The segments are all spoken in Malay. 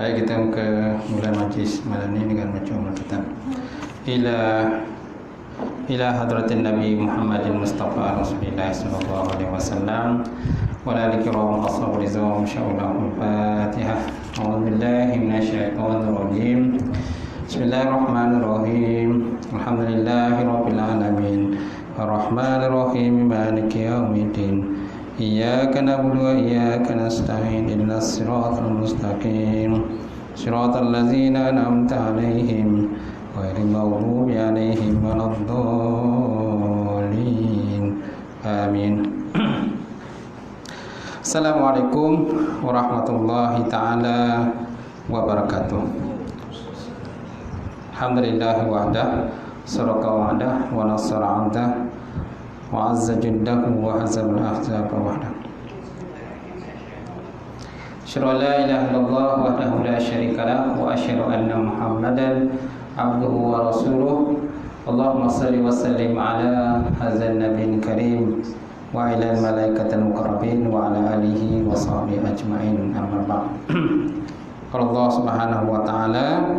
Baik, kita ke mulai majlis malam ini dengan macam kitab ila hadratin Nabi Muhammadin Mustafa Rasulullah sallallahu alaihi wasallam wa ala alihi wa ashabihi rizwan insyaallah. Al-Fatihah. A'udzu billahi minasyaitonir rajim. Bismillahirrahmanirrahim. Alhamdulillahirabbil alamin. Arrahmanir rahim. Maliki yaumiddin. Iyyaka na'budu wa iyyaka nasta'in. Ihdinas siratal mustaqim. Siratal ladzina an'amta 'alaihim ghairil maghdubi 'alaihim waladdallin. Amin. Assalamualaikum warahmatullahi taala wabarakatuh. Alhamdulillah wahdah, sadaqa wa'dah wa nasara 'abdah wa 'azza jaddahu wa hazabal ahzaba wahdah. Asyhadu an la ilaha illallah wahdahu la syarika lah wa asyhadu anna Muhammadan abduhu wa rasuluh. Allahumma shalli wa sallim ala hadzal nabiyil karim wa ala malaikatil muqarrabin wa ala alihi wa sahbihi ajmain. Amma ba'd. Qala Allah Subhanahu wa ta'ala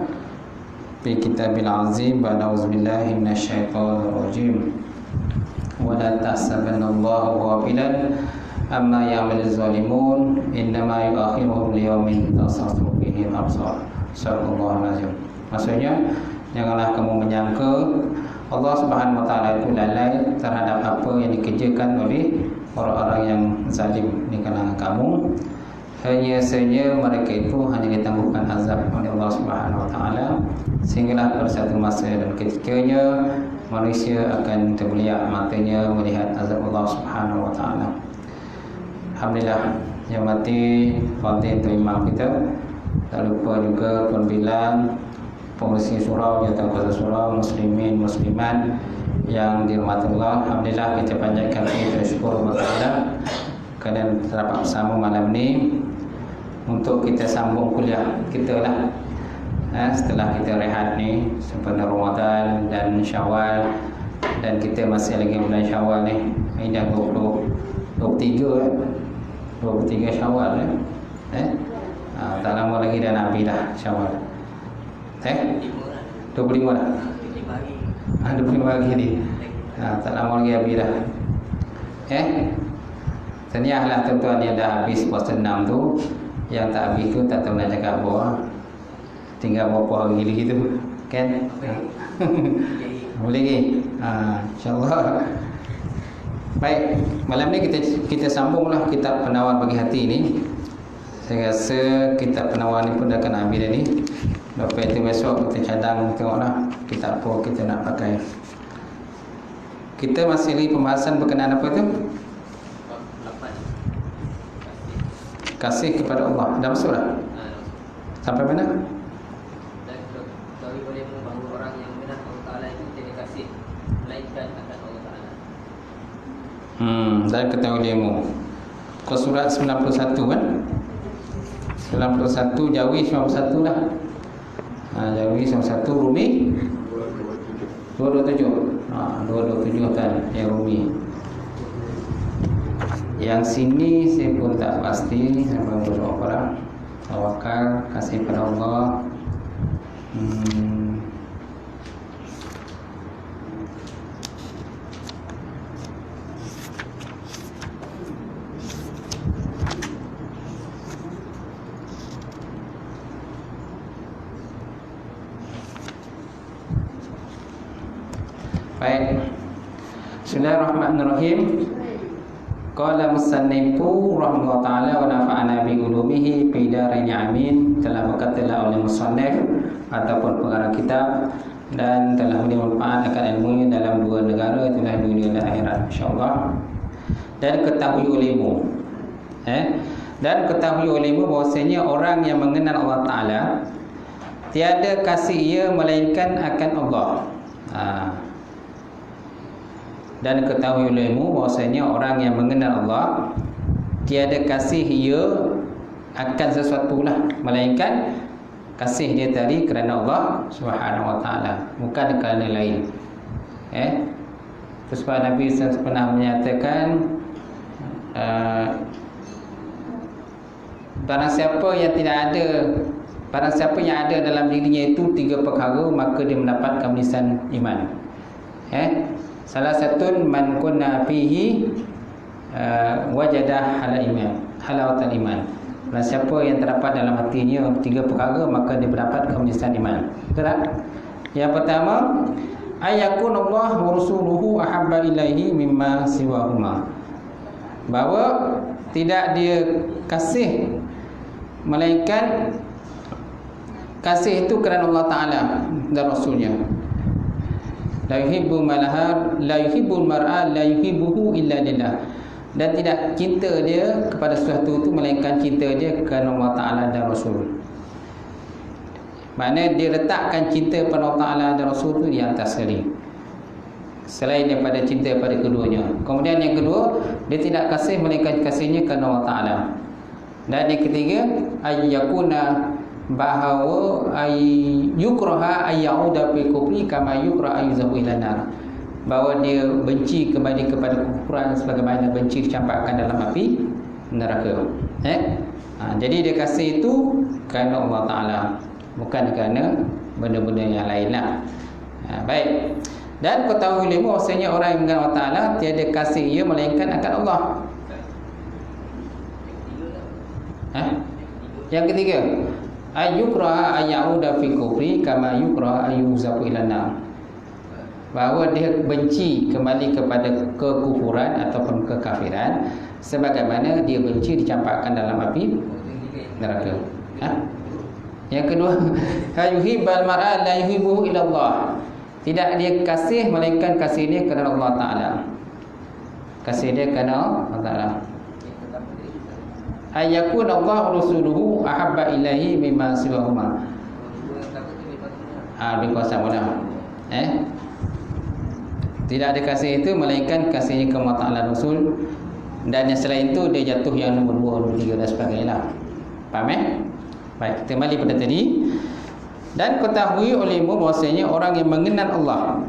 fi kitabil azim, ba'da auzubillahi minasyaitonir rajim. Wa la tahsabannallaha ghafilan amma ya'malul zalimun innama yu'akhiruhum liyaumin tashkhasu fihi al-absar. Sallallahu alaihi wasallam. Maksudnya, janganlah kamu menyangka Allah Subhanahu wa taala itu lalai terhadap apa yang dikerjakan oleh orang-orang yang zalim di kalangan kamu. Hanya saja mereka itu hanya ditangguhkan azab oleh Allah Subhanahu wa taala, sehinggalah pada satu masa dan ketikanya manusia akan terbeliak matanya melihat azab Allah Subhanahu wa taala. Alhamdulillah, yang mati fadil imam kita. Tak lupa juga Puan Bilan, pengurusi surau, jawatan kuasa surau, muslimin muslimat yang dirahmati Allah. Alhamdulillah, kita panjatkan lagi syukur kepada Allah kerana terdapat bersama malam ni untuk kita sambung kuliah kita lah. Setelah kita rehat ni sempena Ramadan dan Syawal, dan kita masih lagi bulan Syawal ni. Ini dah 23 Syawal tak lama lagi dah nak habis dah Syawal. 25 dah. 25 lagi ni. Tak lama lagi habis dah. Tahniahlah tuan-tuan yang dah habis puasa 6 tu. Yang tak habis tu tak tahu nak cakap apa. Tinggal berapa hari lagi tu, kan? Boleh lagi. InsyaAllah. Baik, malam ni kita sambunglah kitab Penawar Bagi Hati ni. Saya rasa kitab Penawar ni pun dah akan habis dah ni. Lepas itu besok kita cadang tengoklah kitab apa kita nak pakai. Kita masih lagi pembahasan berkenaan apa tu? Kasih kepada Allah. Dah masuk dah? Sampai mana? Dan ketahui ilmu. Kau surat 91 kan? 91 Jawi 91 lah. Jawi 91, Rumi 227. 227 kan yang Rumi. Yang sini saya pun tak pasti. Saya belum berdoa lah. Tawakal, kasih pada Allah. Baik. Bismillahirrahmanirrahim. Qala musannifu rahimahullah ta'ala wa nafa'ana bi ulumihi fi darain amin. Telah berkatalah oleh musannif ataupun pengarang kitab, dan telah memberi manfaat akan ilmu dalam dua negara, itulah dunia dan akhirat insyaallah. Dan ketahui olehmu dan ketahui olehmu bahwasanya orang yang mengenal Allah Ta'ala tiada kasih ia melainkan akan Allah. Dan ketahui olehmu bahwasanya orang yang mengenal Allah tiada kasih ia akan sesuatu lah melainkan kasih dia tadi kerana Allah Subhanahu wa taala, bukan kerana lain. Terus Nabi SAW pernah menyatakan barang siapa yang tidak ada Barang siapa yang ada dalam dirinya itu 3 perkara, maka dia mendapat kemenisan iman. Salah satu man kunna fihi wajadah halawatul iman. Dan siapa yang terdapat dalam hatinya 3 perkara, maka dia mendapat kemenisan iman. Betul tak? Yang pertama, ayakun Allah wa rasuluhu ahabba ilaihi mimma siwahuma. Bahawa tidak dia kasih, melainkan kasih itu kerana Allah Ta'ala dan Rasulnya. La yuhibbul mar'a la yuhibbuhu illa lillah. Dan tidak cinta dia kepada sesuatu itu melainkan cinta dia kerana Allah Ta'ala dan Rasul. Maknanya dia letakkan cinta pada Allah Ta'ala dan Rasul itu di atas sekali, selain daripada cinta pada keduanya. Kemudian yang kedua, dia tidak kasih melainkan kasihnya kerana Allah Ta'ala. Dan yang ketiga, ayyakuna, bahawa yukraha ayyauda fi kufri kama yukra ayyuzahu ila nar. Bahawa dia benci kembali kepada kekufuran sebagaimana benci dicampakkan dalam api neraka. Jadi dia kasih itu kerana Allah Ta'ala, bukan kerana benda-benda yang lainlah. Baik. Dan ketahui lima, bahasanya orang yang mengenal Allah Ta'ala tiada kasih ia melainkan akan Allah. Yang ketiga, ayyukra ayyauda fi kufri kama yukra ayyuzaku ila nar. Bahawa dia benci kembali kepada kekufuran ataupun kekafiran sebagaimana dia benci dicampakkan dalam api neraka. Yang kedua, yuhibbal mar'a la yuhibbuhu illa Allah. Tidak dia kasih melainkan kasih dia kerana Allah Ta'ala. Kasih dia kerana Allah Ta'ala. Ayyakun Allah rasuluhu ahabba ilaihi mimma siwahuma. Lebih kuasa mudah. Tidak ada kasih itu melainkan kasihnya ke Allah Ta'ala Rasul. Dan yang selain itu dia jatuh yang nombor 2, nombor 3 dan sebagainya lah. Faham? Baik, kita kembali pada tadi. Dan ketahui olehmu bahasanya orang yang mengenal Allah,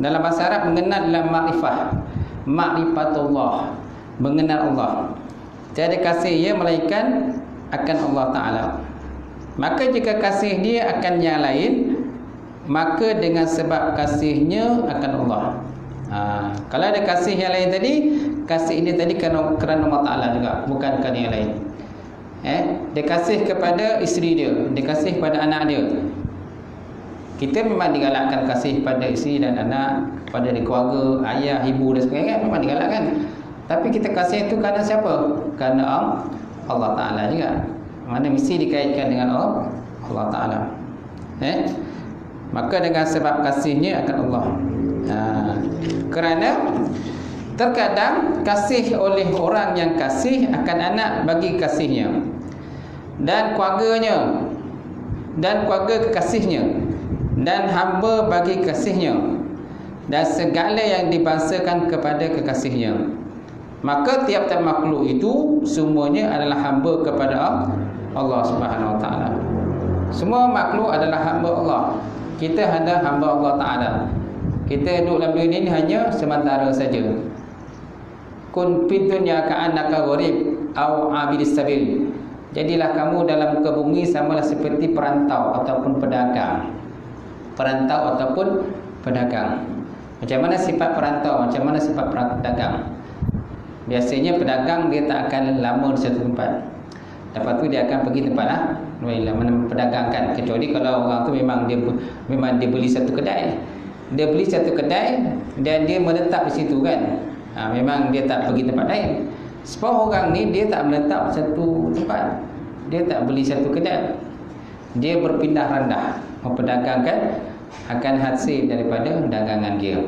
dalam bahasa Arab mengenal dalam ma'rifah, ma'rifatullah, mengenal Allah. Tiada kasih ia melainkan akan Allah Ta'ala. Maka jika kasih dia akan yang lain, maka dengan sebab kasihnya akan Allah. Kalau ada kasih yang lain tadi, kasih ini tadi kerana Allah Ta'ala juga, bukan kerana yang lain. Dia kasih kepada isteri dia, dia kasih pada anak dia. Kita memang digalakkan kasih pada isteri dan anak, pada keluarga, ayah, ibu dan sebagainya, memang digalakkan. Tapi kita kasih itu kerana siapa? Kerana Allah Ta'ala juga. Mana mesti dikaitkan dengan Allah Ta'ala. Maka dengan sebab kasihnya akan Allah. Kerana terkadang kasih oleh orang yang kasih akan anak bagi kasihnya, dan keluarganya, dan keluarga kekasihnya, dan hamba bagi kasihnya, dan segala yang dibangsakan kepada kekasihnya. Maka tiap-tiap makhluk itu semuanya adalah hamba kepada Allah Subhanahu Wa Taala. Semua makhluk adalah hamba Allah. Kita hanya hamba Allah Ta'ala. Kita duduk dalam dunia ini hanya sementara saja. Kun fid dunya ka'annaka gharib au 'abidis sabil. Jadilah kamu dalam muka bumi samalah seperti perantau ataupun pedagang. Perantau ataupun pedagang. Macam mana sifat perantau, macam mana sifat pedagang? Biasanya pedagang dia tak akan lama di satu tempat. Lepas tu dia akan pergi tempat mana memperdagangkan. Kecuali kalau orang tu memang dia beli satu kedai. Dia beli satu kedai dan dia menetap di situ kan. Memang dia tak pergi tempat lain. Sepuluh orang ni dia tak menetap satu tempat. Dia tak beli satu kedai. Dia berpindah randah memperdagangkan akan hasil daripada dagangan dia.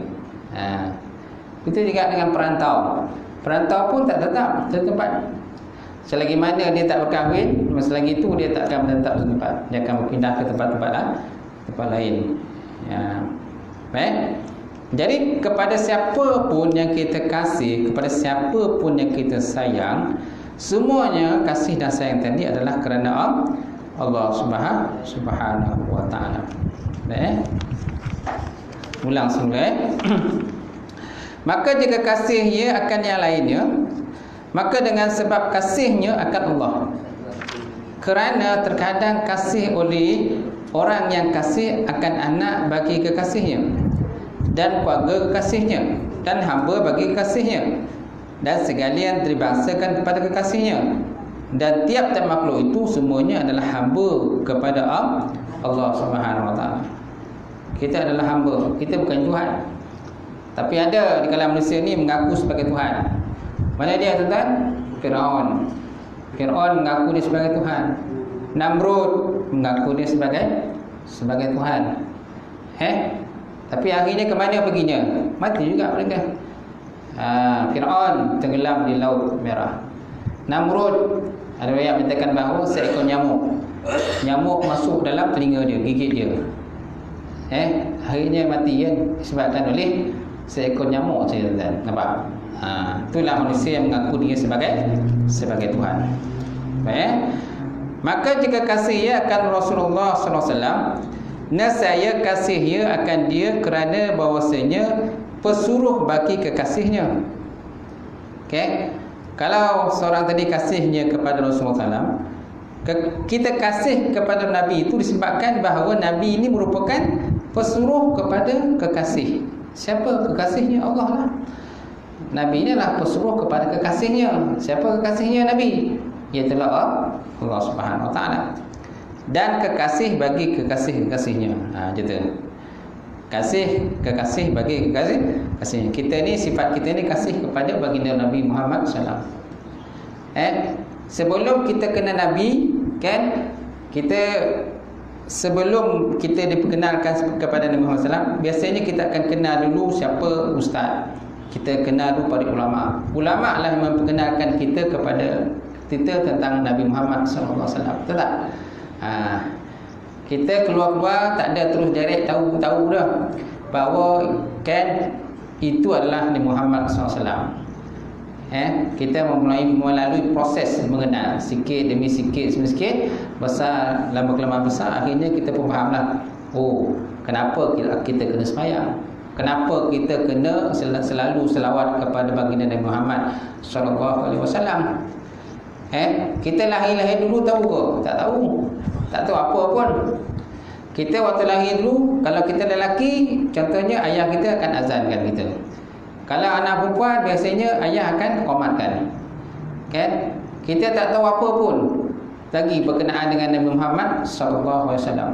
Itu juga dengan perantau. Perantau pun tak tetap satu tempat. Selagi mana dia tak berkahwin, selagi itu dia tak akan menetap di tempat. Dia akan berpindah ke tempat lain. Baik. Jadi kepada siapa pun yang kita kasih, kepada siapa pun yang kita sayang, semuanya kasih dan sayang tadi adalah kerana Allah Subhanahu Wa Taala. Baik. Ulang semula. Maka jika kasihnya akan yang lainnya, maka dengan sebab kasihnya akan Allah. Kerana terkadang kasih oleh orang yang kasih akan anak bagi kekasihnya, dan keluarga kekasihnya, dan hamba bagi kekasihnya, dan segala yang dibangsakan kepada kekasihnya. Dan tiap-tiap makhluk itu semuanya adalah hamba kepada Allah Subhanahu Wa Taala. Kita adalah hamba, kita bukan Tuhan. Tapi ada di kalangan manusia ni mengaku sebagai Tuhan. Mana dia tuan-tuan? Firaun. Firaun mengaku dia sebagai Tuhan. Namrud mengaku dia sebagai Tuhan. Tapi akhirnya ke mana perginya? Mati juga mereka. Firaun tenggelam di Laut Merah. Namrud, ada yang menyatakan bahawa seekor nyamuk masuk dalam telinga dia, gigit dia. Akhirnya mati kan, disebabkan oleh seekor nyamuk saja, tuan. Nampak? Itulah manusia yang mengaku dia sebagai Tuhan. Baik. Maka jika kasih ia akan Rasulullah sallallahu alaihi wasallam, nescaya kasih ia akan dia kerana bahawasanya pesuruh bagi kekasihnya. Okey. Kalau seorang tadi kasihnya kepada Rasulullah SAW, kita kasih kepada Nabi itu disebabkan bahawa Nabi ini merupakan pesuruh kepada kekasih. Siapa kekasihnya? Allah lah. Nabi ini adalah pesuruh kepada kekasihnya. Siapa kekasihnya Nabi? Iaitulah Allah Subhanahu Wa Taala. Dan kekasih bagi kekasih-kekasihnya. Gitu. Kasih kekasih bagi kekasih. Kita ni, sifat kita ni kasih kepada baginda Nabi Muhammad SAW. Sebelum kita kenal Nabi, kan, sebelum kita diperkenalkan kepada Nabi Muhammad SAW, biasanya kita akan kenal dulu siapa ustaz. Kita kenal dulu pada ulama. Ulama lah yang memperkenalkan kita kepada kita tentang Nabi Muhammad SAW. Betul tak? Kita keluar-keluar tak ada terus direct tahu dah bahawa kan itu adalah Nabi Muhammad SAW. Kita melalui proses mengenal sikit demi sikit, besar, lama-kelamaan besar, akhirnya kita pun fahamlah, kenapa kita kena sembahyang, kenapa kita kena selalu selawat kepada baginda Nabi Muhammad sallallahu alaihi wasallam. Kita lahir dulu tahu ke? Tak tahu. Tak tahu apa pun. Kita waktu lahir dulu, kalau kita lelaki, contohnya ayah kita akan azankan kita. Kalau anak perempuan, biasanya ayah akan qomatkan. Kan? Kita tak tahu apa pun lagi berkenaan dengan Nabi Muhammad sallallahu alaihi wasallam.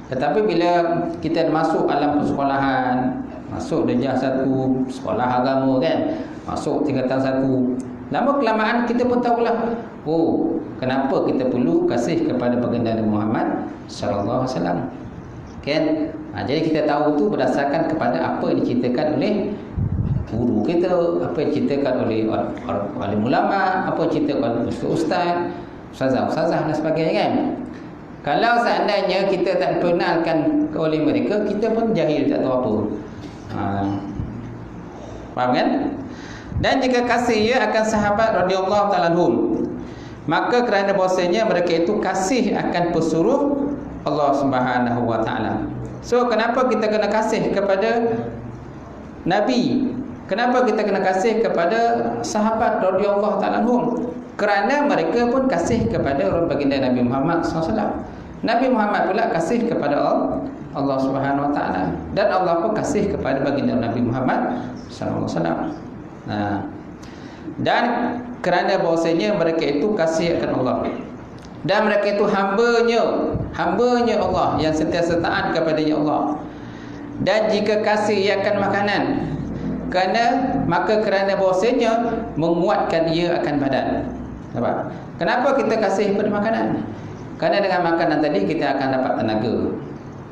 Tetapi bila kita masuk alam persekolahan, masuk darjah 1 sekolah agama, kan, masuk tingkatan 1, lama kelamaan kita pun tahulah, kenapa kita perlu kasih kepada baginda Nabi Muhammad sallallahu alaihi wasallam. Kan? Jadi kita tahu tu berdasarkan kepada apa yang diceritakan oleh guru kita, apa yang diceritakan oleh alim ulama, apa yang diceritakan oleh ustaz, ustazah dan sebagainya, kan. Kalau seandainya kita tak diperkenalkan oleh mereka, kita pun jahil, tak tahu apa. Faham kan? Dan jika kasih ia akan sahabat radhiyallahu ta'ala anhum, maka kerana bahasanya mereka itu kasih akan pesuruh Allah Subhanahu Wa Taala. So kenapa kita kena kasih kepada Nabi? Kenapa kita kena kasih kepada sahabat radhiyallahu ta'ala anhum? Kerana mereka pun kasih kepada baginda Nabi Muhammad SAW. Nabi Muhammad pula kasih kepada Allah Subhanahu Wa Taala, dan Allah pun kasih kepada baginda Nabi Muhammad SAW. Dan kerana bahasanya mereka itu kasih akan Allah, dan mereka itu hambanya Allah yang sentiasa taat kepadanya Allah. Dan jika kasih ia akan makanan, maka kerana bahasanya menguatkan ia akan badan. Kenapa kita kasih pada makanan? Kerana dengan makanan tadi kita akan dapat tenaga.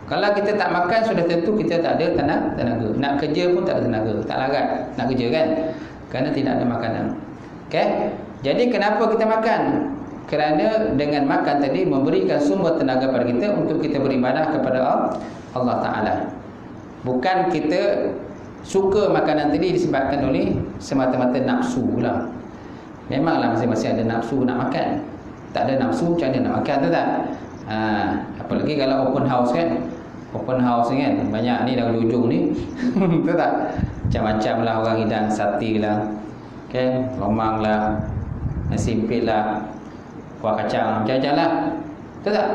Kalau kita tak makan, sudah tentu kita tak ada tenaga. Nak kerja pun tak ada tenaga, tak larat nak kerja, kan, kerana tidak ada makanan. Jadi kenapa kita makan? Kerana dengan makan tadi memberikan sumber tenaga pada kita untuk kita beribadah kepada Allah Ta'ala. Bukan kita suka makanan tadi disebabkan oleh semata-mata nafsu lah. Memanglah masing-masing ada nafsu nak makan. Tak ada nafsu, macam mana nak makan, tu tak? Apalagi kalau open house, kan. Open house ni, kan, banyak ni dah ujung ni. Betul tak? Macam-macam lah orang hidang, sate lah, kan, lomang lah, nasi impit lah, kuah kacang macam-macam lah. Betul tak?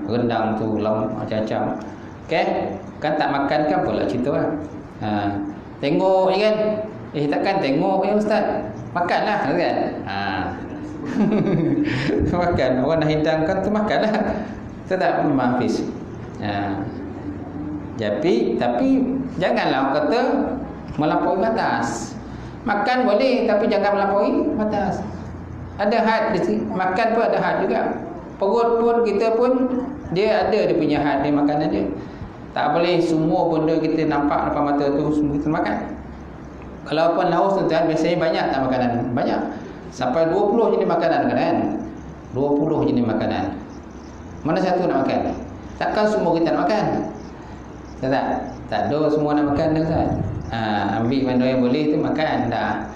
Rendang tu macam-macam. Okey, kan tak makan kan pula cerita lah. Tengok je kan. Takkan tengok ya ustaz. Makanlah kan. Makan. Orang dah hidangkan tu makanlah. Betul tak? Memang habis. Tapi janganlah orang kata melampaui batas. Makan boleh tapi jangan melampaui batas. Ada had di sini. Makan pun ada had juga. Perut pun kita pun dia ada dia punya had dia makanan dia. Tak boleh semua benda kita nampak depan mata tu semua kita makan. Kalau pun laos tuan biasanya banyak tak makanan. Banyak. Sampai 20 jenis makanan kan. 20 jenis makanan. Mana satu nak makan? Takkan semua kita nak makan. Tak? Tak ada semua nak makan dah Ustaz. Ambil mana yang boleh tu makan dah.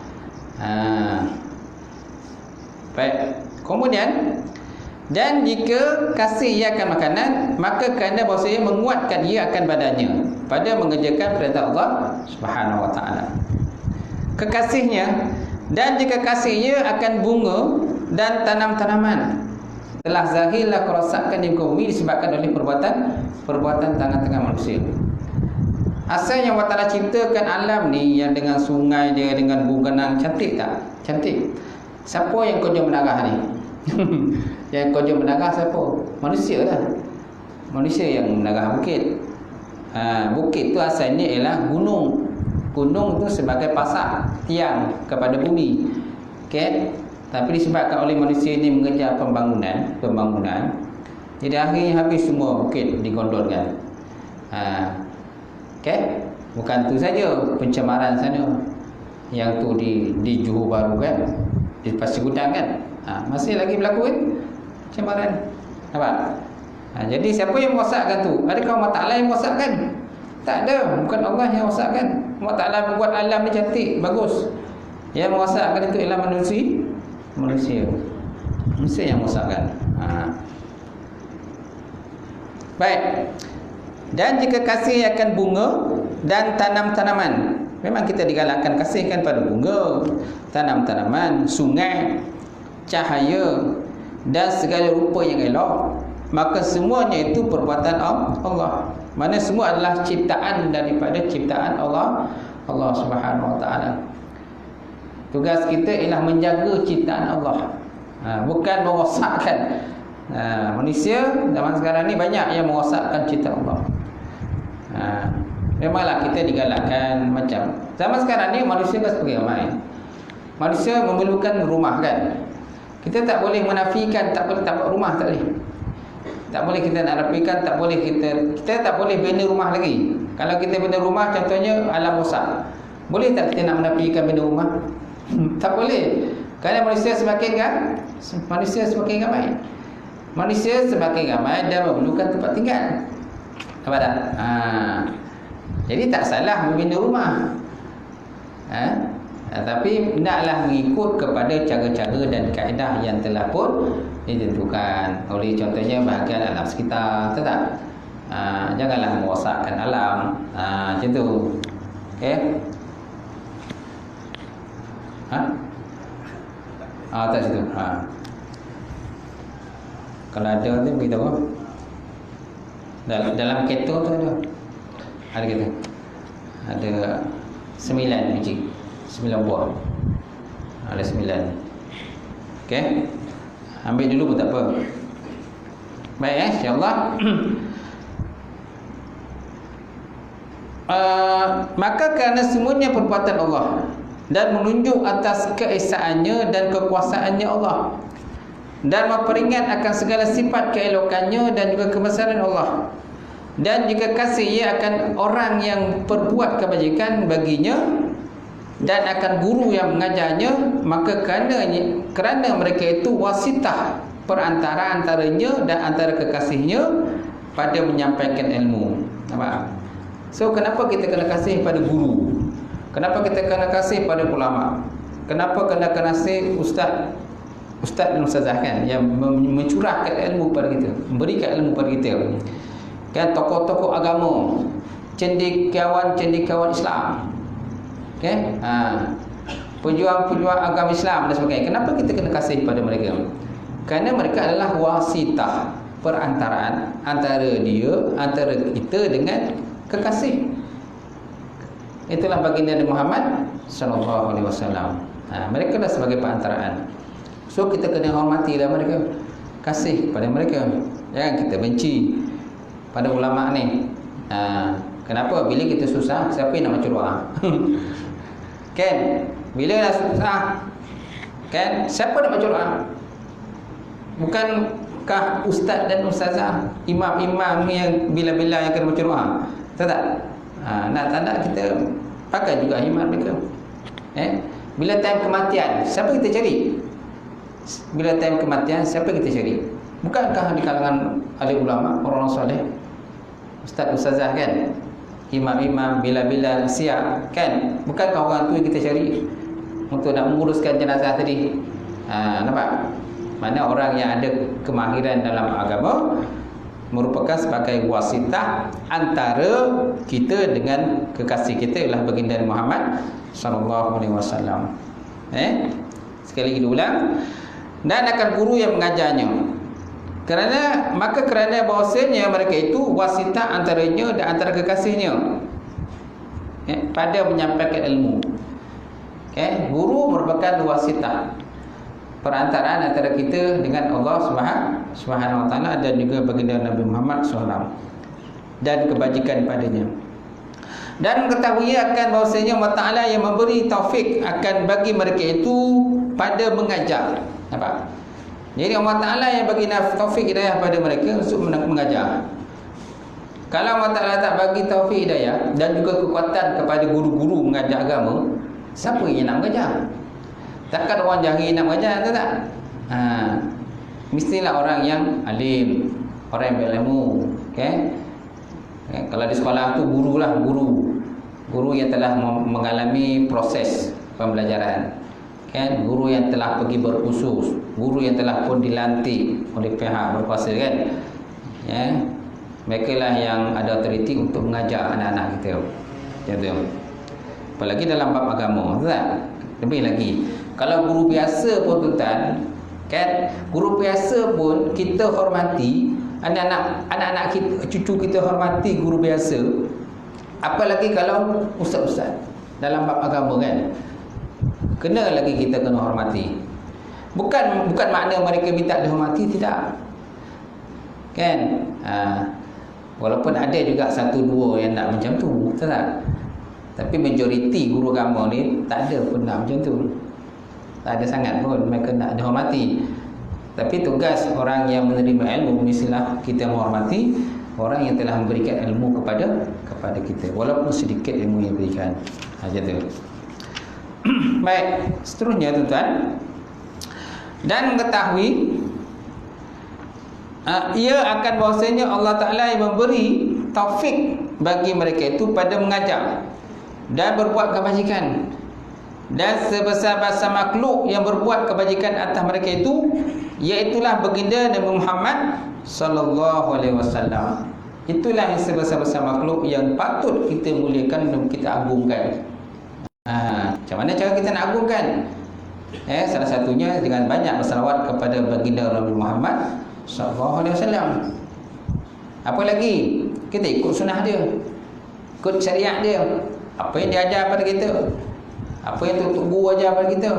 Baik. Kemudian dan jika kasih ia akan makanan, maka kerana bahawasanya menguatkan ia akan badannya pada mengerjakan perintah Allah Subhanahu wa taala. Kekasihnya dan jika kasihnya akan bunga dan tanam-tanaman telah zahirlah kerosakan di bumi disebabkan oleh perbuatan tangan-tangan manusia. Asalnya Allah Ta'ala ciptakan alam ni yang dengan sungai dia, dengan gunung, cantik tak? Cantik. Siapa yang kerja menarah ni? Yang kerja menarah siapa? Manusia lah. Manusia yang menarah bukit. Bukit tu asalnya ialah gunung. Gunung tu sebagai pasak tiang kepada bumi. Okey. Tapi disebabkan oleh manusia ini mengejar pembangunan, jadi akhirnya habis semua bukit digondolkan. Okey. Bukan tu saja pencemaran sana. Yang tu di Johor Bahru kan, di Pasir Gudang kan. Masih lagi berlaku kan pencemaran. Nampak? Jadi siapa yang merosakkan tu? Adakah Allah Ta'ala yang merosakkan? Tak ada, bukan Allah yang merosakkan. Allah Ta'ala membuat alam ni cantik, bagus. Yang merosakkan itu ialah manusia yang merosakkan. Baik. Dan jika kasih akan bunga dan tanam-tanaman, memang kita digalakkan kasihkan pada bunga, tanam-tanaman, sungai, cahaya dan segala rupa yang elok, maka semuanya itu perbuatan Allah. Mana semua adalah ciptaan daripada ciptaan Allah Subhanahu wa taala. Tugas kita ialah menjaga ciptaan Allah, bukan merosakkan. Manusia zaman sekarang ni banyak yang merosakkan ciptaan Allah. Memanglah kita digalakkan macam zaman sekarang ni manusia kan seperti ramai. Manusia memerlukan rumah kan. Kita tak boleh menafikan tak boleh rumah, tak boleh. Tak boleh kita nak nafikan, tak boleh kita tak boleh bina rumah lagi. Kalau kita bina rumah contohnya alam rosak. Boleh tak kita nak menafikan bina rumah? Tak boleh. Kerana manusia semakin ramai. Manusia semakin ramai dan memerlukan tempat tinggal. Nampak tak? Jadi tak salah membina rumah. Tapi hendaklah mengikut kepada cara-cara dan kaedah yang telah pun ditentukan oleh contohnya bahagian alam sekitar. Betul tak? Janganlah merosakkan alam. Macam tu. Okey. Tak situ. Kalau ada tu beritahu. Dalam kereta tu ada kita. Ada 9 biji. 9 buah. Ada 9. Okey. Ambil dulu pun tak apa. Baik insya-Allah. Maka kerana semuanya perbuatan Allah dan menunjuk atas keesaannya dan kekuasaannya Allah, dan memperingat akan segala sifat keelokannya dan juga kebesaran Allah, dan jika kasih ia akan orang yang perbuat kebajikan baginya dan akan guru yang mengajarnya, maka kerana mereka itu wasitah perantara antaranya dan antara kekasihnya pada menyampaikan ilmu. Nampak? So kenapa kita kena kasih pada guru? Kenapa kita kena kasih pada ulama? Kenapa kena kasih ustaz dan ustazah kan, yang mencurahkan ilmu kepada kita, memberikan ilmu kepada kita kan, tokoh-tokoh agama, cendekiawan Islam. Okey, pejuang-pejuang agama Islam dan sebagainya. Kenapa kita kena kasih pada mereka? Kerana mereka adalah wasitah, perantaraan antara kita dengan kekasih. Itulah baginda Nabi Muhammad sallallahu alaihi wasallam. Mereka dah sebagai perantaraan. So kita kena hormatilah mereka, kasih pada mereka. Jangan kita benci pada ulama ni. Kenapa? Bila kita susah, siapa yang nak baca doa? Kan? Bila dah susah, kan? Siapa nak baca doa? Bukankah ustaz dan ustazah, imam-imam yang bila-bila yang kena baca doa? Tahu tak? Nak tak nak kita pakai juga himat mereka. Bila time kematian, siapa kita cari? Bila time kematian, siapa kita cari? Bukankah di kalangan ahli ulama, orang-orang soleh, ustaz ustazah kan? Imam-imam bila-bila siap kan? Bukankah orang tu yang kita cari untuk nak menguruskan jenazah tadi? Nampak? Mana orang yang ada kemahiran dalam agama merupakan sebagai wasitah antara kita dengan kekasih kita, ialah baginda Muhammad sallallahu alaihi wasallam. Sekali lagi diulang, dan akan guru yang mengajarnya. Kerana bahawasanya mereka itu wasitah antaranya dan antara kekasihnya pada menyampaikan ilmu. Guru merupakan wasitah, perantaraan antara kita dengan Allah Subhanahu wa taala dan juga baginda Nabi Muhammad SAW dan kebajikan padanya. Dan ketahui akan bahawasanya Allah Taala yang memberi taufik akan bagi mereka itu pada mengajar. Nampak? Jadi Allah Taala yang bagi taufik hidayah pada mereka untuk mengajar. Kalau Allah Taala tak bagi taufik hidayah dan juga kekuatan kepada guru-guru mengajar agama, siapa yang nak mengajar? Takkan orang jahil nak mengajar, tahu tak? Mestilah orang yang alim, orang yang berilmu. Kalau di sekolah tu gurulah, guru yang telah mengalami proses pembelajaran. Guru yang telah pergi berusus, guru yang telah pun dilantik oleh pihak berkuasa kan. Mereka lah yang ada autoriti untuk mengajar anak-anak kita. Gitu. Apalagi dalam bab agama, tahu tak? Lebih lagi, kalau guru biasa pun tuan, kan? Guru biasa pun kita hormati, anak-anak kita, cucu kita hormati guru biasa. Apalagi kalau ustaz-ustaz dalam bab agama kan? Kena lagi kita kena hormati. Bukan makna mereka minta dihormati, tidak. Kan? Walaupun ada juga satu dua yang nak macam tu, betul tak? Tapi majoriti guru agama ni tak ada pun nak macam tu. Tak ada sangat pun mereka nak dihormati. Tapi tugas orang yang menerima ilmu mestilah kita menghormati orang yang telah memberikan ilmu kepada kita, walaupun sedikit ilmu yang diberikan. Macam tu. Baik, seterusnya tuan-tuan, dan mengetahui ia akan bahawasanya Allah Ta'ala yang memberi taufik bagi mereka itu pada mengajar dan berbuat kebajikan, dan sebesar-besar makhluk yang berbuat kebajikan atas mereka itu iaitulah baginda Nabi Muhammad sallallahu alaihi wasallam. Itulah yang sebesar-besar makhluk yang patut kita muliakan dan kita agungkan. Macam mana cara kita nak agungkan? Salah satunya dengan banyak bersalawat kepada baginda Nabi Muhammad sallallahu alaihi wasallam. Apa lagi? Kita ikut sunnah dia, ikut syariat dia. Apa yang dia ajar pada kita, apa yang Tok Guru ajar pada kita,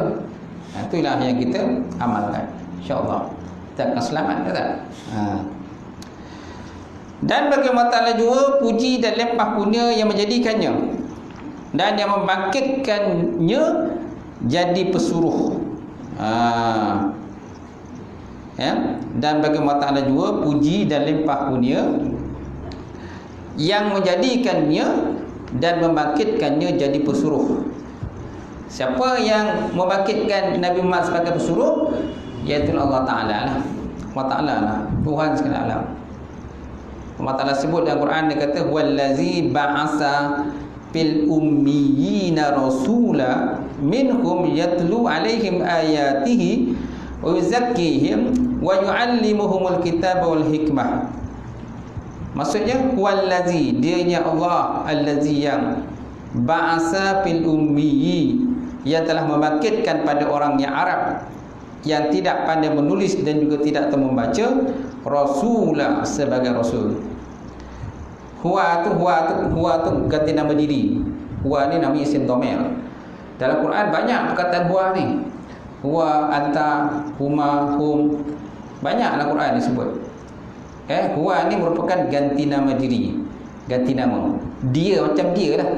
itulah yang kita amalkan. InsyaAllah kita akan selamat, tak? Dan bagi Allah Ta'ala juga puji dan limpah kurnia yang menjadikannya dan yang membangkitkannya jadi pesuruh. Dan bagi Allah Ta'ala juga puji dan limpah kurnia yang menjadikannya dan membangkitkannya jadi pesuruh. Siapa yang membangkitkan Nabi Muhammad sebagai pesuruh? Iaitu Allah Ta'ala lah. Allah Ta'ala lah, Tuhan sekalian alam. Allah Ta'ala sebut dalam Quran, dia kata wallazi ba'asa fil ummiyina rasula minhum yatlu alaihim ayatihi wa yuzakkihim wa yuallimuhumul kitaba wal hikmah. Maksudnya wallazi, dianya Allah, allazi yang ba'asa fil ummiyi, yang telah membangkitkan pada orang yang Arab, yang tidak pandai menulis dan juga tidak tahu membaca, rasulah sebagai rasul. Huwa tu ganti nama diri. Huwa ni nama isim dhamir. Dalam Quran banyak perkataan huwa ni. Huwa, anta, huma, hum. Banyak dalam Quran disebut. Huwa ni merupakan ganti nama diri. Ganti nama. Dia macam dia lah.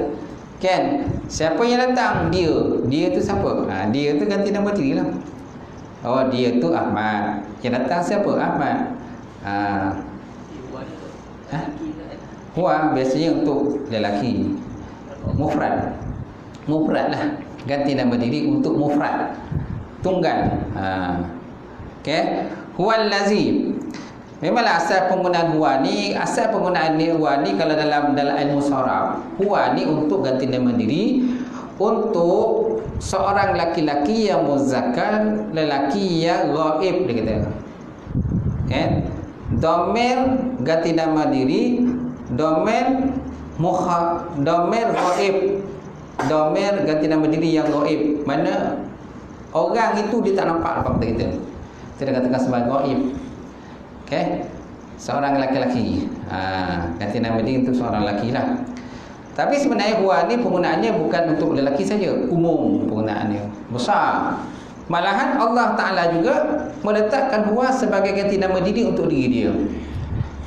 Kan? Siapa yang datang? Dia. Dia tu siapa? Dia tu ganti nama diri lah. Oh, dia tu Ahmad. Yang datang siapa? Ahmad. Huwa biasanya untuk lelaki. Mufrad. Mufrad lah. Ganti nama diri untuk mufrad. Tunggal. Okay. Huwal lazi. Memanglah asal penggunaan huwa ni, kalau dalam ilmu sharaf, huwa ni untuk ganti nama diri untuk seorang laki-laki yang muzakkar, lelaki yang ghaib dia kata. Dhamir ganti nama diri, dhamir ghaib. Dhamir ganti nama diri yang ghaib. Mana orang itu dia tak nampak apa kata kita. Kita katakan sebagai ghaib. Seorang lelaki. Ganti nama diri untuk seorang lelaki lah. Tapi sebenarnya huwa ni penggunaannya bukan untuk lelaki saja, umum penggunaannya, besar. Malahan Allah Ta'ala juga meletakkan huwa sebagai ganti nama diri untuk diri dia.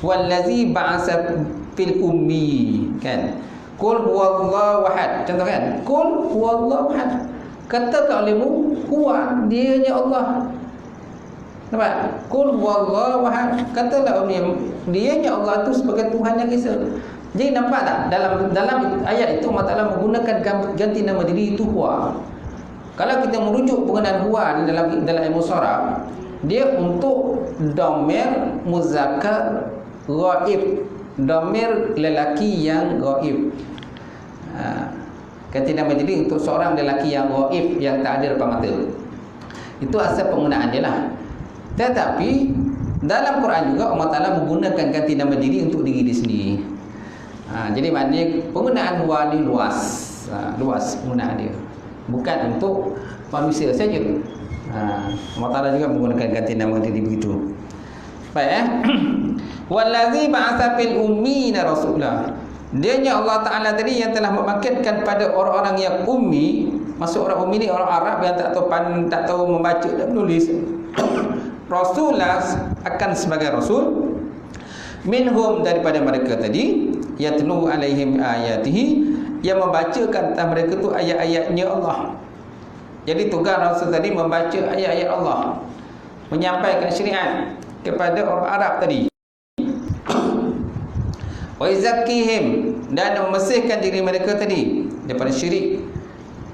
Wallazi ba'asa fil ummi, kan? Qul huwallahu ahad. Contoh kan? Qul huwallahu ahad. Katakan olehmu, huwa, dianya Allah. Nampak? Qul huwallahu ahad. Katalah olehmu, dianya Allah itu sebagai Tuhan yang Esa. Jadi nampak tak? Dalam ayat itu Allah Ta'ala menggunakan ganti nama diri itu huwa. Kalau kita merujuk penggunaan huwa dalam ilmu sharaf, dia untuk dhamir muzakkar ghaib, dhamir lelaki yang ghaib. Ganti nama diri untuk seorang lelaki yang ghaib, yang tak ada depan mata. Itu asal penggunaan dia lah. Tetapi dalam Quran juga Allah Ta'ala menggunakan ganti nama diri untuk diri dia sendiri. Jadi maknanya penggunaan huwa ni luas. Luas penggunaan dia. Bukan untuk manusia saja. Allah Ta'ala juga menggunakan ganti nama diri begitu. Baik. Wallazi ba'atha fil ummina rasulah. Dianya Allah Ta'ala tadi yang telah membangkitkan pada orang-orang yang ummi. Maksud orang ummi ni orang Arab yang tak tahu membaca dan menulis. Rasulah akan sebagai rasul. Minhum daripada mereka tadi, yatlu alaihim ayatihi, yang membacakan atas mereka tu ayat-ayatnya Allah. Jadi tugas rasul tadi membaca ayat-ayat Allah, menyampaikan syariat kepada orang Arab tadi. Wa yuzakkihim, dan membersihkan diri mereka tadi daripada syirik,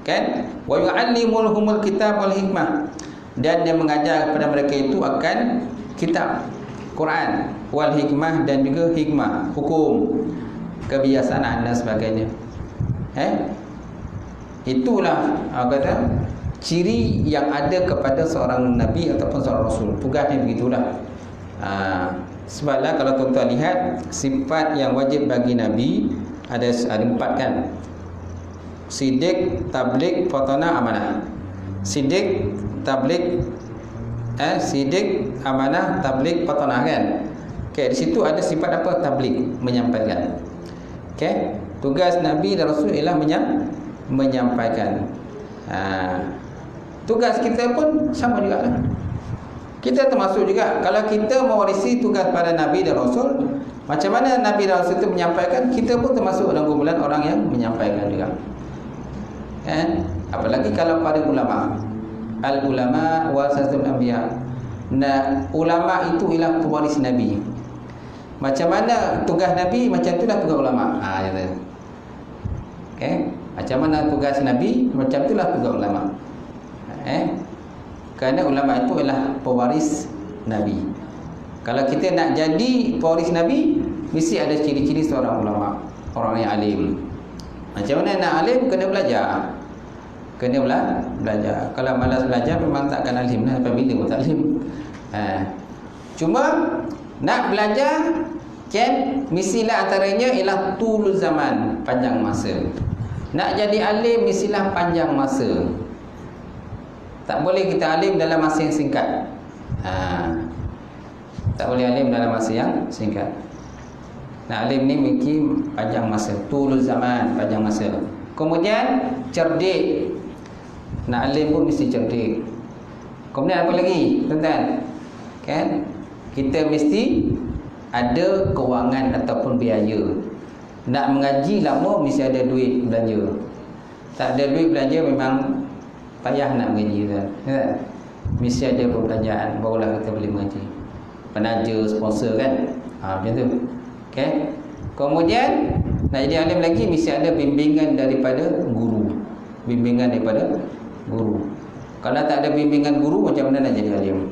kan? Wa yu'allimul kitab wal hikmah, dan dia mengajar kepada mereka itu akan kitab Quran wal hikmah, dan juga hikmah, hukum, kebiasaan dan sebagainya. Itulah kata ciri yang ada kepada seorang nabi ataupun seorang rasul. Tugasnya begitulah. Sebablah kalau tuan-tuan lihat, sifat yang wajib bagi nabi ada 4 kan. Siddiq, tabligh, fatanah, amanah. Siddiq, tabligh, siddiq, amanah, tabligh, fatanah, kan? Okey, di situ ada sifat apa? Tabligh, menyampaikan. Okey, tugas nabi dan rasul ialah menyampaikan. Tugas kita pun sama juga lah. Kita termasuk juga, kalau kita mewarisi tugas pada nabi dan rasul, macam mana nabi dan rasul itu menyampaikan, kita pun termasuk dalam kumpulan orang yang menyampaikan juga. Apalagi kalau para ulama. Al-ulama warasatul anbiya. Nah, ulama itu ialah pewaris nabi. Macam mana tugas nabi, macam itulah tugas ulama. Kata. Macam mana tugas nabi, macam itulah tugas ulama. Kerana ulama itu ialah pewaris nabi. Kalau kita nak jadi pewaris nabi, mesti ada ciri-ciri seorang ulama, orang yang alim. Macam mana nak alim? Kena belajar. Belajar. Kalau malas belajar, memang takkan alim lah. Sampai bila pun tak alim. Cuma nak belajar, kan, mestilah antaranya ialah tul zaman, panjang masa. Nak jadi alim, mestilah panjang masa. Tak boleh kita alim dalam masa yang singkat. Tak boleh alim dalam masa yang singkat. Nak alim ni mungkin panjang masa, tulul zaman, panjang masa. Kemudian cerdik. Nak alim pun mesti cerdik. Kemudian apa lagi, tuan-tuan? Kan? Kita mesti ada kewangan ataupun biaya. Nak mengaji lama mesti ada duit belanja. Tak ada duit belanja memang payah nak mengaji, kan? Mesti ada perbelanjaan barulah kita boleh mengaji. Penaja, sponsor, kan? Macam tu. Okay? Kemudian nak jadi alim lagi mesti ada bimbingan daripada guru. Bimbingan daripada guru. Kalau tak ada bimbingan guru, macam mana nak jadi alim?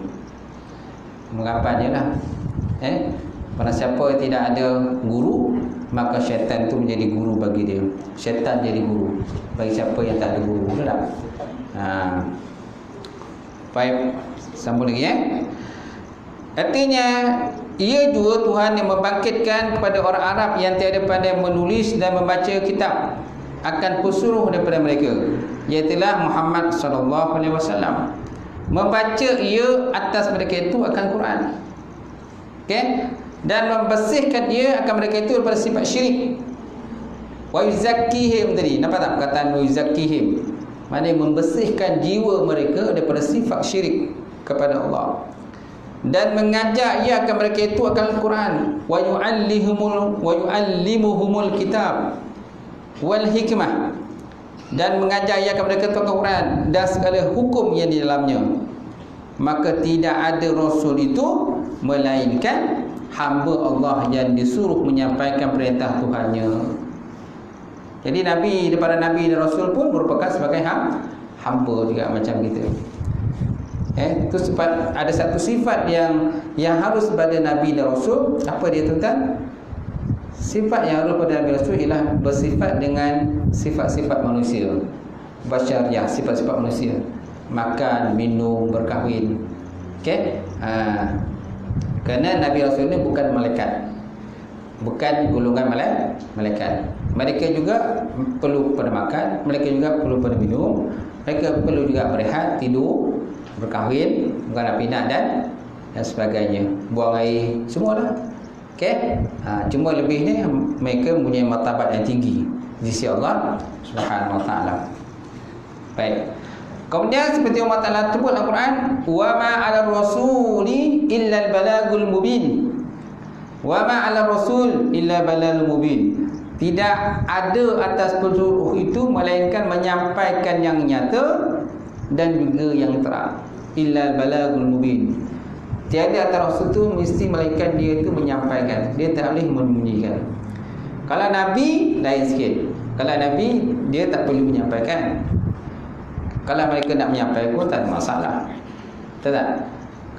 Mengapa je lah. Pada siapa yang tidak ada guru, maka syaitan tu menjadi guru bagi dia. Syaitan jadi guru bagi siapa yang tak ada guru. Betul tak? Baik, sambung lagi Artinya, ia juga Tuhan yang membangkitkan kepada orang Arab yang tiada pandai menulis dan membaca kitab akan pesuruh daripada mereka, iaitulah Muhammad sallallahu alaihi wasallam. Membaca ia atas mereka itu akan Quran. Okey? Dan membersihkan ia akan mereka itu daripada sifat syirik. Wa yuzakkihim tadi. Nampak tak perkataan wa yuzakkihim? Maknanya membersihkan jiwa mereka daripada sifat syirik kepada Allah. Dan mengajak ia akan mereka itu akan Al-Quran. Wa yu'allimuhumul kitab wal hikmah. Dan mengajak ia akan mereka itu akan Al-Quran dan segala hukum yang di dalamnya. Maka tidak ada Rasul itu melainkan hamba Allah yang disuruh menyampaikan perintah Tuhannya. Jadi Nabi, daripada Nabi dan Rasul pun merupakan sebagai hamba juga macam kita. Itu sebab ada satu sifat yang harus pada Nabi dan Rasul. Apa dia, tuan-tuan? Sifat yang harus pada Nabi dan Rasul ialah bersifat dengan sifat-sifat manusia. Basyariah, sifat-sifat manusia. Makan, minum, berkahwin. Okey? Kerana Nabi Rasul ini bukan malaikat, bukan golongan malaikat. Mereka juga perlu pada makan, mereka juga perlu pada minum, mereka perlu juga berehat, tidur, berkahwin, beranak pinak dan sebagainya, buang air, semualah. Okey? Cuma lebihnya mereka mempunyai martabat yang tinggi di sisi Allah Subhanahu wa taala. Baik. Kemudian seperti Allah Taala sebut dalam Al-Quran, wa ma 'alal rasuli illa al-balagul mubin. Wa ma 'alal rasul illa balagul mubin. Tidak ada atas pesuruh itu melainkan menyampaikan yang nyata dan juga yang terang. Illa al-balagul mubin. Tiada atas rasul itu mesti melainkan dia itu menyampaikan. Dia tak boleh menyembunyikan. Kalau Nabi lain sikit. Kalau Nabi dia tak perlu menyampaikan. Kalau mereka nak menyampaikan pun tak ada masalah. Betul tak?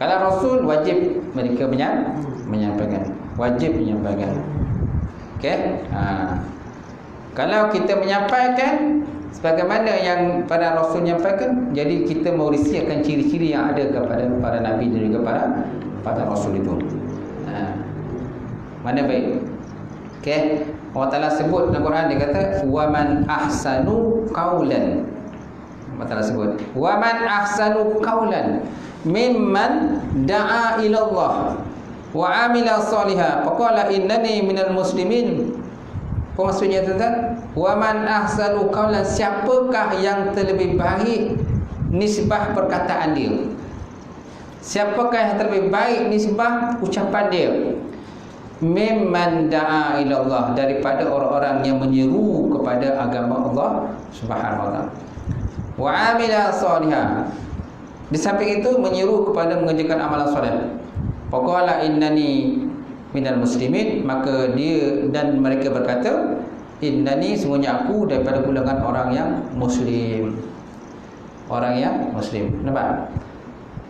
Kalau Rasul wajib mereka menyampaikan. Wajib menyampaikan. Okey? Kalau kita menyampaikan sebagaimana yang pada Rasul menyampaikan, jadi kita mewarisi akan ciri-ciri yang ada kepada para Nabi dan juga para Rasul itu. Mana baik? Okey? Allah Ta'ala sebut dalam Quran, dia kata wa man ahsanu qawlan. Allah Ta'ala sebut wa man ahsanu qawlan mimman da'a ila Allah wa amila salihah faqala innani minal muslimin. Apa maksudnya, tuan-tuan? Wa man ahsanu qawlan, siapakah yang terlebih baik nisbah perkataan dia? Siapakah yang terlebih baik nisbah ucapan dia? Mimman da'a ila Allah, daripada orang-orang yang menyeru kepada agama Allah Subhanahu wa taala. Wa amila salihah, di samping itu menyeru kepada mengerjakan amalan soleh. Faqala innani minal muslimin, maka dia dan mereka berkata, innani, semuanya aku daripada golongan orang yang muslim. Orang yang muslim. Nampak?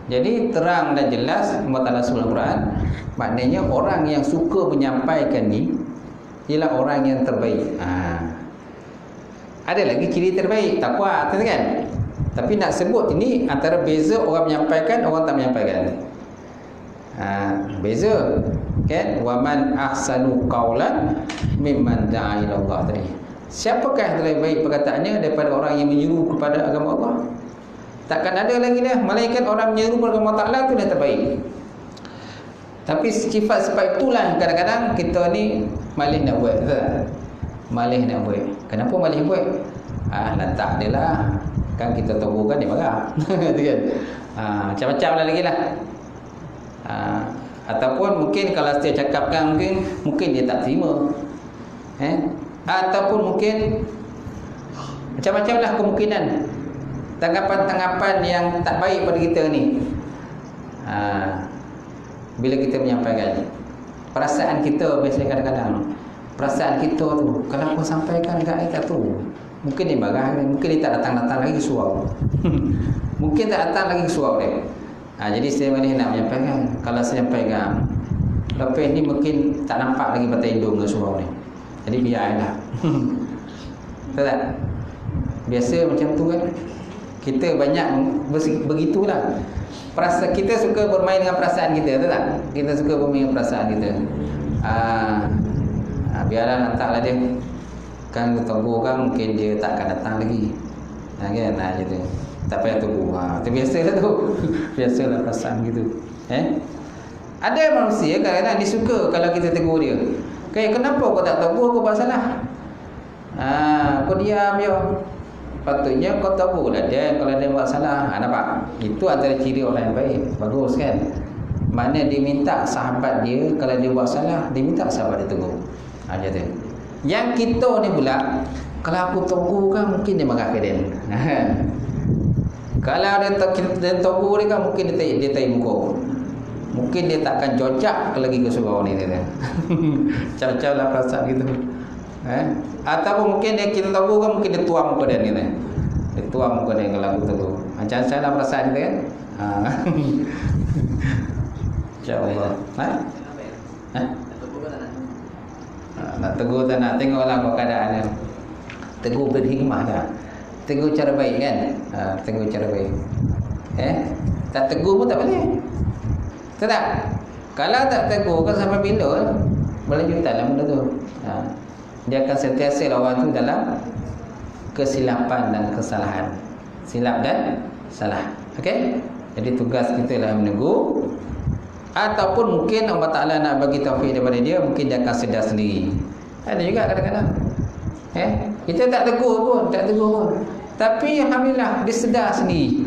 Jadi terang dan jelas Allah Ta'ala sebut Al-Quran, maknanya orang yang suka menyampaikan ni ialah orang yang terbaik. Ada lagi ciri terbaik, takwa, kan? Tapi nak sebut ini antara beza orang menyampaikan, orang tak menyampaikan. Beza, kan? Wa man ahsanu qawlan mimman da'a ila Allah tadi. Siapakah yang terbaik perkataannya daripada orang yang menyeru kepada agama Allah? Takkan ada lagi dah. Malaikat orang menyeru kepada Allah Ta'ala tu dah terbaik. Tapi sifat-sifat itulah kadang-kadang kita ni malih nak buat, betul tak? Malih nak buat. Kenapa malih buat? Letak dia lah. Kan kita tahu kan dia marah. Kan? Macam-macam lah lagi lah. Ataupun mungkin kalau saya cakapkan mungkin dia tak terima. Ataupun mungkin macam-macam lah kemungkinan. Tanggapan-tanggapan yang tak baik pada kita ni. Bila kita menyampaikan perasaan kita, biasanya kadang-kadang perasaan kita tu, kalau aku sampaikan dekat kita tu, mungkin dia marah, mungkin dia tak datang-datang lagi ke surau. Mungkin tak datang lagi ke surau dia. Jadi saya boleh nak menyampaikan, kalau saya sampaikan lepas ni mungkin tak nampak lagi batang hidung ke surau ni. Jadi biarlah. Betul tak? Biasa macam tu kan. Kita banyak begitulah. Kita suka bermain dengan perasaan kita, betul tak? Kita suka bermain dengan perasaan kita. Biarlah hantarlah dia. Kan tunggu kan mungkin dia tak akan datang lagi. Kan gitu. Tak payah tunggu. Itu biasalah tu. Biasalah perasaan gitu. Ada manusia kadang-kadang dia suka kalau kita tegur dia. Kayak kenapa kau tak tegur, kau buat salah? Kau diam je. Patutnya kau tahu lah dia kalau dia buat salah. Nampak? Itu antara ciri orang yang baik. Bagus kan? Mana dia minta sahabat dia, kalau dia buat salah, dia minta sahabat dia tegur. Macam tu. Yang kita ni pula, kalau aku tegur kan mungkin dia marah ke dia. Kalau dia tegur dia kan mungkin dia tarik muka. Mungkin dia takkan cocak lagi ke surau ni dia. Macam-macam lah perasaan gitu. Ataupun mungkin kita tahu kan mungkin dia tuang muka dia ni. Dia tuang muka dia kalau aku tegur. Macam salah perasaan kita kan. InsyaAllah. Nak tegur tak nak, tengoklah apa keadaan dia. Tegur berhikmah tak? Tegur cara baik kan? Tegur cara baik. Tak tegur pun tak boleh. Betul tak? Kalau tak tegur kan sampai bila berlanjutan lah benda tu. Dia akan sentiasa lawan tu dalam kesilapan dan kesalahan. Silap dan salah. Okey? Jadi tugas kita lah menegur. Ataupun mungkin Allah Ta'ala nak bagi taufik daripada dia, mungkin dia akan sedar sendiri. Ada juga kadang-kadang. Kita tak tegur pun, tapi alhamdulillah dia sedar sendiri.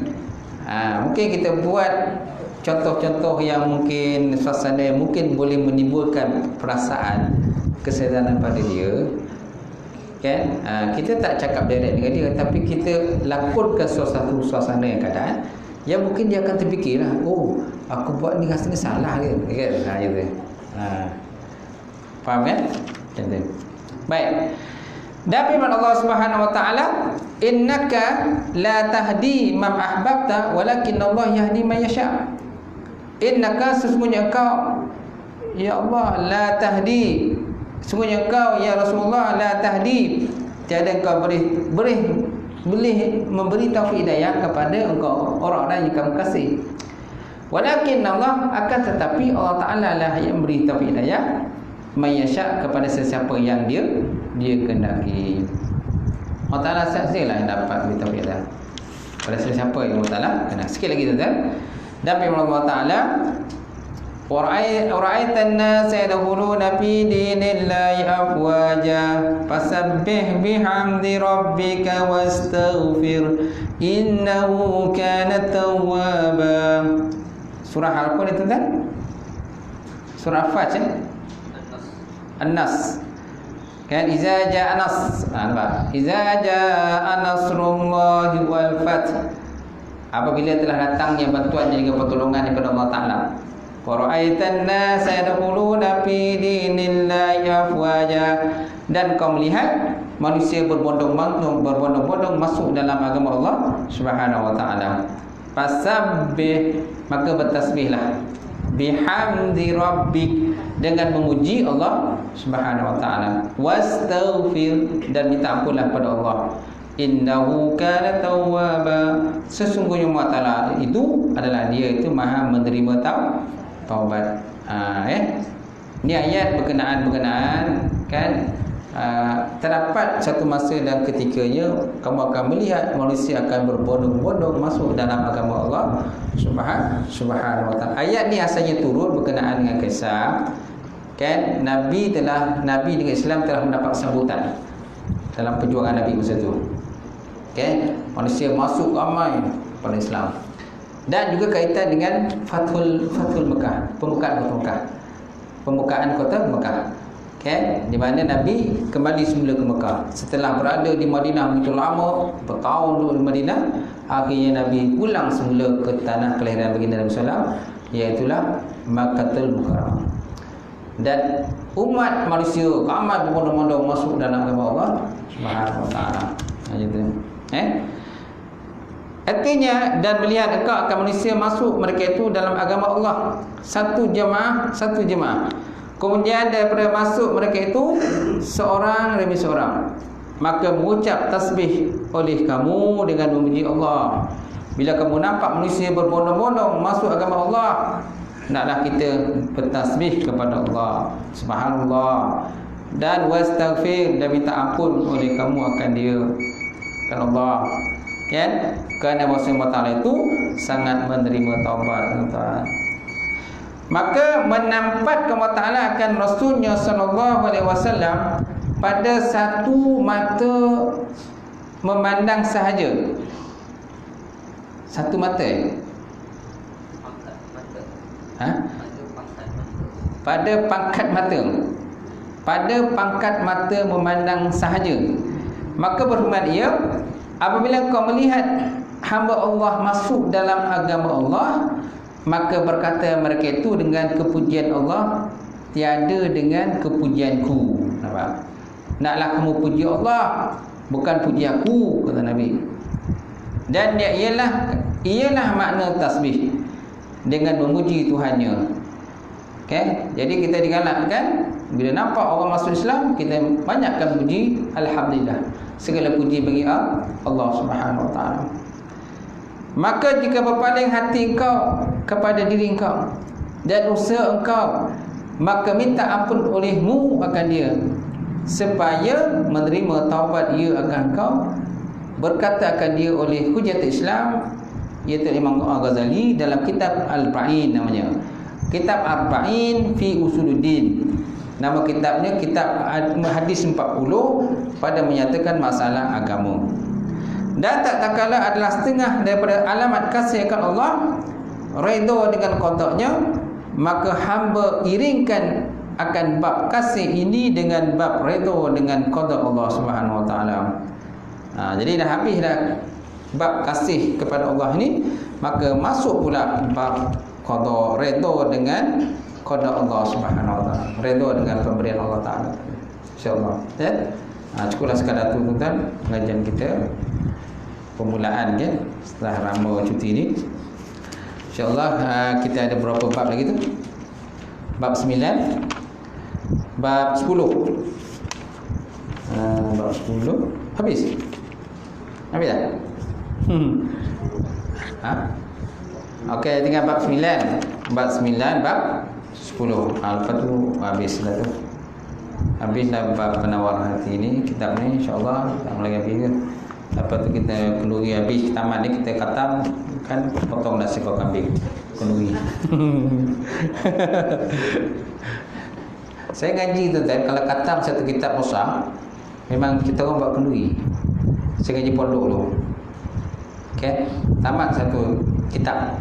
Mungkin kita buat contoh-contoh yang mungkin suasana yang mungkin boleh menimbulkan perasaan kesedaran pada dia. Kan? Kita tak cakap direct dengan dia, tapi kita lakonkan suatu suasana yang keadaan yang mungkin dia akan terfikirlah, oh, aku buat ni rasanya salah ke? Kan? Gitu. Faham kan? Macam tu. Baik. Dan firman Allah Subhanahu wa taala, innaka la tahdi man ahbabta walakin Allah yahdi man yasha. Innaka, sesungguhnya kau ya Allah, la tahdi, sesungguhnya kau ya Rasulullah, la tahdi, tiada engkau boleh memberi taufik hidayah kepada engkau orang-orang yang kamu kasih. Walakin Allah, akan tetapi Allah Ta'ala lah yang beri taufik hidayah mayasya, kepada sesiapa yang dia kehendaki. Allah Ta'ala sahaja lah yang dapat beri taufik hidayah pada sesiapa yang Allah Ta'ala kehendaki. Sikit lagi tuan-tuan. Dan firman Allah Ta'ala, Wara'aitan nasa yadkhuluna fi dinillahi afwaja fasabbih bihamdi rabbika wastaghfir innahu kana tawwaba. Surah apa ni tuan-tuan? Surah Fajr. An-Nas. Kan iza jaa nas. Nampak? Iza jaa nasrullahi wal fath. Apabila telah datangnya bantuan dan juga pertolongan daripada Allah Ta'ala. Wara'aitan nasa yadkhuluna fi dinillahi afwaja, dan kau melihat manusia berbondong-bondong masuk dalam agama Allah Subhanahu wa taala. Fasabbih, maka bertasbihlah, bihamdi rabbik, dengan memuji Allah Subhanahu wa taala. Wastaghfir, dan minta ampunlah pada Allah. Innahu kana tawwaba, sesungguhnya Allah Ta'ala itu adalah dia itu maha menerima taubat. Ini ayat berkenaan kan terdapat satu masa dan ketikanya kamu akan melihat manusia akan berbondong-bondong masuk dalam agama Allah Subhanahu wa taala. Ayat ni asalnya turun berkenaan dengan kisah kan Nabi dengan Islam telah mendapat sambutan dalam perjuangan Nabi masa tu. Okay? Manusia masuk ramai pada Islam. Dan juga kaitan dengan Fathul Mekah, pembukaan kota Mekah. Okay? Di mana Nabi kembali semula ke Mekah setelah berada di Madinah begitu lama, bertahun duduk di Madinah. Akhirnya Nabi pulang semula ke tanah kelahiran baginda Nabi SAW, iaitulah Makkatul Mukarramah. Dan umat manusia ramai berbondong-bondong masuk dalam agama Allah Subhanahu wa taala. Gitu. Artinya dan melihat engkau akan manusia masuk mereka itu dalam agama Allah satu jemaah. Kemudian daripada masuk mereka itu seorang demi seorang, maka mengucap tasbih oleh kamu dengan memuji Allah. Bila kamu nampak manusia berbondong-bondong masuk agama Allah, naklah kita bertasbih kepada Allah Subhanallah, dan wastaghfir, dan minta ampun oleh kamu akan dia kan Allah, kan? Kerana Allah SWT itu sangat menerima taubat tuan. Maka menampatkan Allah Ta'ala akan Rasulnya SAW pada satu mata memandang sahaja. Satu mata pada pangkat mata memandang sahaja. Maka berfirman ia, apabila kau melihat hamba Allah masuk dalam agama Allah, maka berkata mereka itu dengan kepujian Allah, tiada dengan kepujianku. Nampak? Naklah kamu puji Allah, bukan puji aku, kata Nabi. Dan dia ialah makna tasbih, dengan memuji Tuhannya. Okay? Jadi kita digalakkan bila nampak orang masuk Islam, kita banyakkan puji alhamdulillah. Segala puji bagi Allah Subhanahu wa taala. Maka jika berpaling hati engkau kepada diri engkau dan usaha engkau, maka minta ampun olehmu akan dia, supaya menerima taubat ia akan engkau. Berkata akan dia oleh Hujjat Islam, iaitu Imam Al-Ghazali dalam kitab Al-Ba'in namanya. Kitab Al-Ba'in fi Usuluddin. Nama kitabnya kitab hadis 40 pada menyatakan masalah agama. Dan tak kala adalah setengah daripada alamat kasih akan Allah, redha dengan qadanya, maka hamba iringkan akan bab kasih ini dengan bab redha dengan qada Allah Subhanahu wa taala. Jadi dah habis dah bab kasih kepada Allah ni, maka masuk pula bab qada, redha dengan qada Allah Subhanahu wa taala, redha dengan pemberian Allah taala. Insya-Allah. Ya. Cukuplah sekadar tu tuan pengajian kita permulaan kan setelah lama cuti ni. InsyaAllah kita ada berapa bab lagi tu? Bab 9, bab 10. Bab 10 habis. Habis dah? Okey, tinggal bab 9. Bab 9, bab 10. Lepas tu habis dah tu. Habis dah bab penawar hati ni, kitab ni insya-Allah tak lagi habis ke. Lepas tu kita kenduri habis tamat ni, kita khatam kan, potong nasi kau kambing kenduri. Saya ngaji tu kan, kalau khatam satu kitab mushaf, memang kita orang buat kenduri. Saya ngaji pondok dulu. Okey, tamat satu kitab.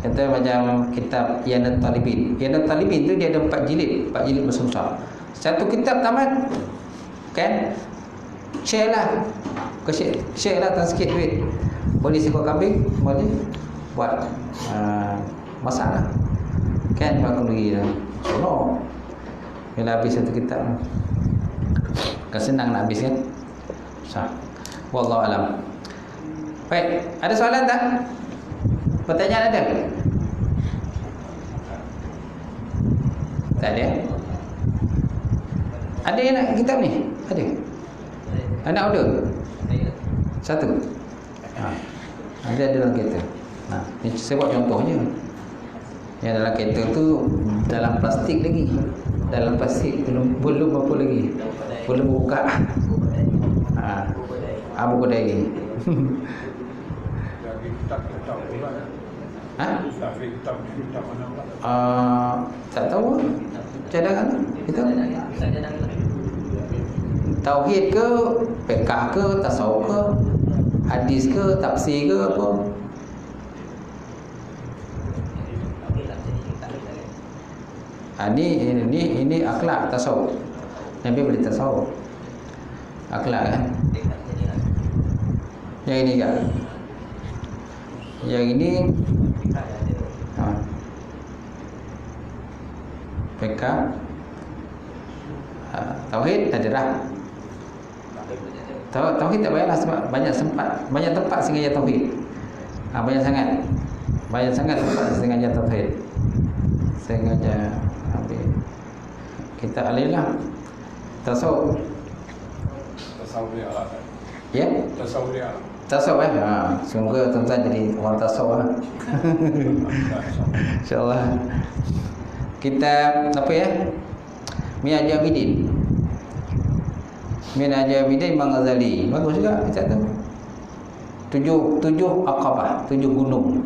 Kata macam kitab Yanat Talibin. Yanat Talibin tu dia ada 4 jilid besar-besar. Satu kitab tamat kan, share lah. Share lah tak sikit duit. Boleh sikit kambing, boleh buat masak lah. Kan buat kenduri lah. Tolong. Bila habis satu kitab, kan senang nak habis kan. Wallahu alam. Baik, ada soalan tak? Pertanyaan ada? Tak ada? Ada yang nak kitab ni? Ada? Nak order? Satu? Ada dalam kereta. Ni saya buat contoh je. Yang dalam kereta tu dalam plastik lagi. Dalam plastik belum apa lagi. Belum buka. Buku daging. Tak tahu. Cadangan kita. Tauhid ke, fiqh ke, tasawuf ke, hadis ke, tafsir ke apa? Ini akhlak tasawuf. Nabi boleh tasawuf. Akhlak kan? Yang ini kan? Yang ini fiqh, tauhid ada dah. Tauhid tak payahlah sebab banyak tempat sengaja tauhid. Banyak sangat tempat sengaja tauhid. Sengaja ambil. Kita alihlah tasawuf. Ya? Tasawuf semoga tuan-tuan jadi orang tasawuf lah. InsyaAllah. Kita apa ya? Minhaj Abidin. Minhaj Abidin Imam Ghazali. Bagus juga kita tu. Tujuh Aqabah, 7 gunung.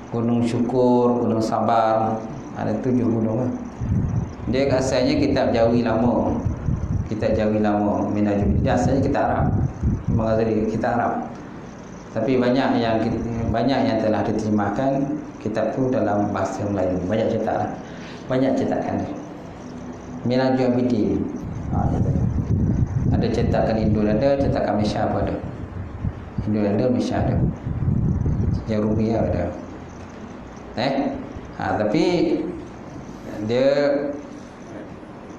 Gunung Syukur, Gunung Sabar, ada 7 gunung lah. Dia asalnya kitab Jawi lama. Kitab Jawi lama Minhaj Abidin. Dia asalnya kita Arab. Imam Ghazali kita Arab. Tapi banyak yang telah diterjemahkan kitab tu dalam bahasa Melayu. Banyak cetaklah. Banyak cetakan. Minhaj Abidin. Ada cetakan Indo ada, cetakan Malaysia pun ada. Indo ada, Malaysia ada. Yang Rupiah ada. Tapi dia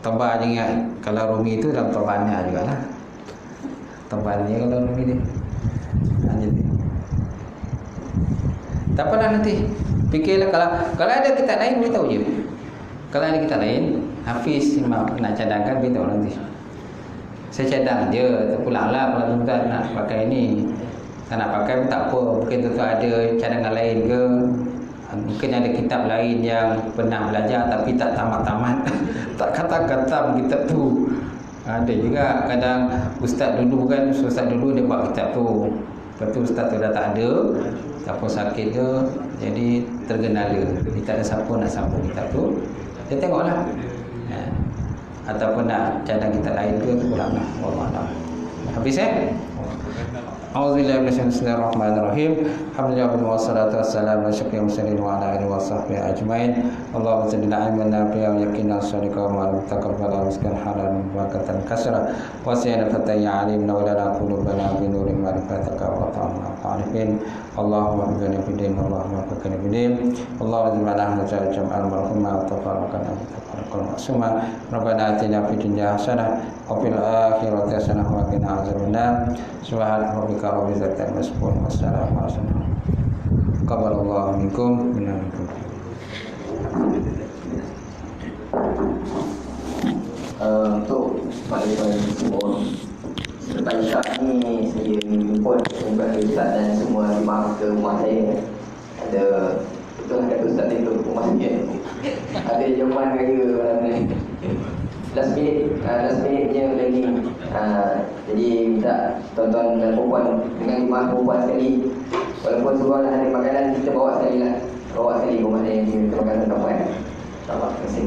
tebal ingat kalau Rumi itu dalam tebalnya jugalah. Tebalnya kalau Rumi ni. Jadi. Tak apalah nanti. Fikirlah kalau ada kitab lain beritahu je. Kalau ada kitab lain, Hafiz nak cadangkan beritahu nanti. Saya cadang je, terpulanglah kalau tuan-tuan nak pakai ni. Tak nak pakai pun tak apa. Mungkin tuan-tuan ada cadangan lain ke. Mungkin ada kitab lain yang pernah belajar tapi tak tamat-tamat. Tak kata-kata kitab tu. Ada juga kadang ustaz dulu dia buat kitab tu. Lepas tu ustaz tu dah tak ada. Siapa sakit ke, jadi tergenala. Dia tak ada siapa nak sambung kitab tu. Dia tengoklah. Ataupun nak cadang kitab lain ke, pulanglah. Wallahualam. Habis A'udzubillahi minasyaitonirrahmanirrahim. Alhamdulillah wassalatu wassalamu ala asyrofil mursalin wa ala alihi wasahbihi ajmain. Allahumma zidna ilman nafi'an wa yaqinan shadiqan wa taqabbal rizqan halalan barakatan kasra wa sayyana fataya alim wa lana qulubana bi nuri ma'rifatika wa ta'ala ta'rifin. Allahumma hfidhna fi din Allahumma fakana fi din. Allahumma zidna hazal jam'al marhumah wa tafarraqana tafarraqan ma'suma. Rabbana atina fid dunya hasanah wa fil akhirati hasanah wa qina azabannar. Subhana rabbika rabbil izzati amma yasifun wa salamun ala mursalin. Qabalallahu minkum minkum. Untuk makluman semua, selepas Isyak ni saya jemput kepada Ustaz dan semua imam ke rumah saya. Ada betul kata Ustaz itu rumah saya. Ada jamuan raya malam ni. Last minute je lagi. Jadi minta tuan-tuan dan perempuan dengan imam perempuan sekali, walaupun sebuah ada makanan, kita bawa sekali lah. Bawa sekali rumah saya ni untuk makanan perempuan. InsyaAllah. Terima kasih.